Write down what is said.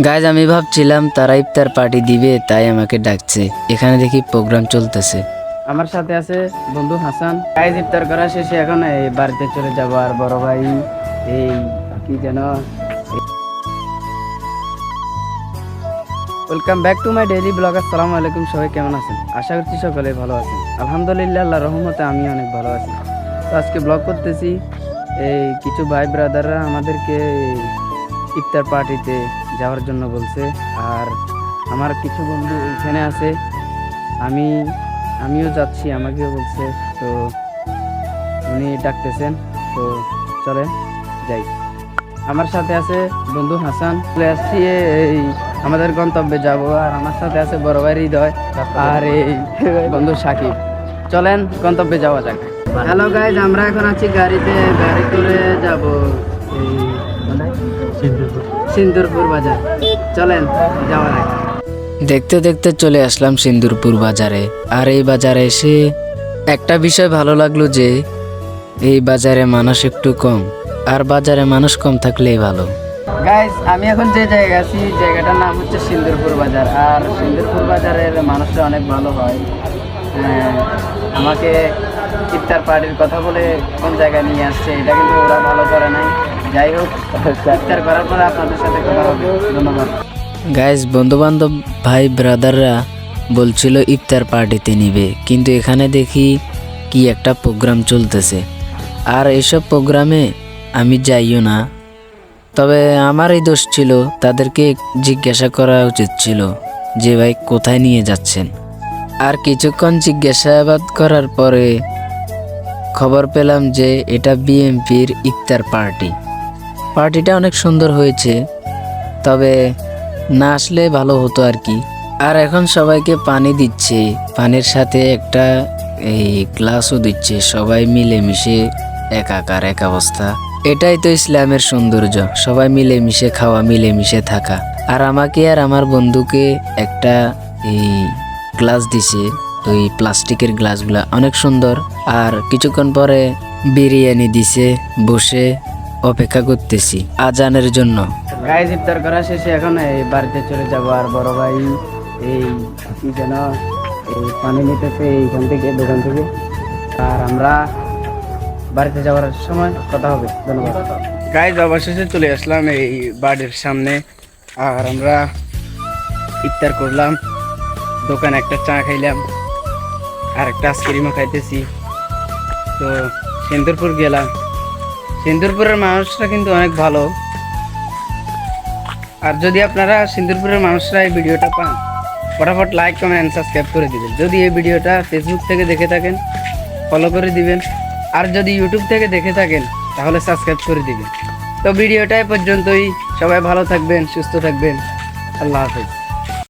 Guys আমি ভাবছিলাম তারা ইফতার পার্টি দিবে, তাই আমাকে ডাকছে। এখানে দেখি প্রোগ্রাম চলতেছে। আমার সাথে আছে বন্ধু হাসান। গাইজ ইফতার করা শেষে এখন এই বাড়িতে চলে যাব। আর বড় ভাই এই কি যেন, welcome back to my daily blog. আসসালামু আলাইকুম, সবাই কেমন আছেন? আশা করছি সকলে ভালো আছেন। আলহামদুলিল্লাহ, আল্লাহর রহমতে আমি অনেক ভালো আছি। তো আজকে ব্লগ করতেছি। এই কিছু ভাই ব্রাদাররা আমাদেরকে ইফতার পার্টিতে যাওয়ার জন্য বলছে। আর আমার কিছু বন্ধু এখানে আছে, আমিও যাচ্ছি, আমাকেও বলছে। তো উনি ডাকতেছেন, তো চলে যাই। আমার সাথে আছে বন্ধু হাসান। চলে আসছি এই আমাদের গন্তব্যে যাব। আর আমার সাথে আছে বড় ভাই হৃদয় আর এই বন্ধু সাকিব। চলেন গন্তব্যে যাওয়া যাক। হ্যালো গাইজ, আমরা এখন আছি গাড়ি করে যাব এই সিন্দুরপুর বাজার। চলেন যাওয়া যাক। দেখতে দেখতে চলে আসলাম সিন্দুরপুর বাজারে। আর এই বাজারে এসে একটা বিষয় ভালো লাগলো যে এই বাজারে মানুষ একটু কম। আর বাজারে মানুষ কম থাকলেই ভালো। গাইস, আমি এখন যে জায়গা আছি, জায়গাটার নাম হচ্ছে সিন্দুরপুর বাজার। আর সিন্দুরপুর বাজারের মানুষরা অনেক ভালো হয়। আমাকে ইফতার পার্টির কথা বলে কোন জায়গায় নিয়ে আসছে, এটা কিন্তু ওরা ভালো করে নাই। যাই হোক, ইফতার করার পরে আপনাদের সাথে কথা হবে। ধন্যবাদ। গাইস, বন্ধু বান্ধব ভাই ব্রাদাররা বলছিল ইফতার পার্টিতে নিবে, কিন্তু এখানে দেখি কি একটা প্রোগ্রাম চলতেছে। আর এসব প্রোগ্রামে আমি যাইও না। তবে আমারই দোষ ছিল, তাদেরকে জিজ্ঞাসা করা উচিত ছিল যে ভাই কোথায় নিয়ে যাচ্ছেন। আর কিছুক্ষণ জিজ্ঞাসাবাদ করার পরে খবর পেলাম যে এটা বিএমপির ইফতার পার্টিটা অনেক সুন্দর হয়েছে, তবে না আসলে ভালো হতো আর কি। আর এখন সবাইকে পানি দিচ্ছে, পানির সাথে একটা এই গ্লাসও দিচ্ছে। সবাই মিলেমিশে একাকার এক অবস্থা। এটাই তো ইসলামের সৌন্দর্য, সবাই মিলেমিশে খাওয়া, মিলেমিশে থাকা। আর আমাকে আর আমার বন্ধুকে একটা এই গ্লাস দিছে, ওই প্লাস্টিকের গ্লাসগুলা অনেক সুন্দর। আর কিছুক্ষণ পরে বিরিয়ানি দিছে, বসে অপেক্ষা করতেছি আজানের জন্য। গাইজ, ইফতার করা শেষে এখন এই বাড়িতে চলে যাব। আর বড় ভাই এই কি যেন এই পানি নিতেছে এইখান থেকে, দোকান থেকে। আর আমরা বাড়িতে যাওয়ার সময় কথা হবে। ধন্যবাদ। গাইজ, অবশেষে চলে আসলাম এই বাড়ির সামনে। আর আমরা ইফতার করলাম, দোকানে একটা চা খাইলাম আর একটা আইসক্রিমও খাইতেছি। তো সিন্দুরপুর গেলাম। সিন্দুরপুরের মানুষরা কিন্তু অনেক ভালো। আর যদি আপনারা সিন্দুরপুরের মানুষরা এই ভিডিওটা পান, ফটাফট লাইক, কমেন্ট এন্ড সাবস্ক্রাইব করে দিবেন। যদি এই ভিডিওটা ফেসবুক থেকে দেখে থাকেন, ফলো করে দিবেন। আর যদি ইউটিউব থেকে দেখে থাকেন, তাহলে সাবস্ক্রাইব করে দিবেন। তো ভিডিওটা পর্যন্তই। সবাই ভালো থাকবেন, সুস্থ থাকবেন। আল্লাহ হাফেজ।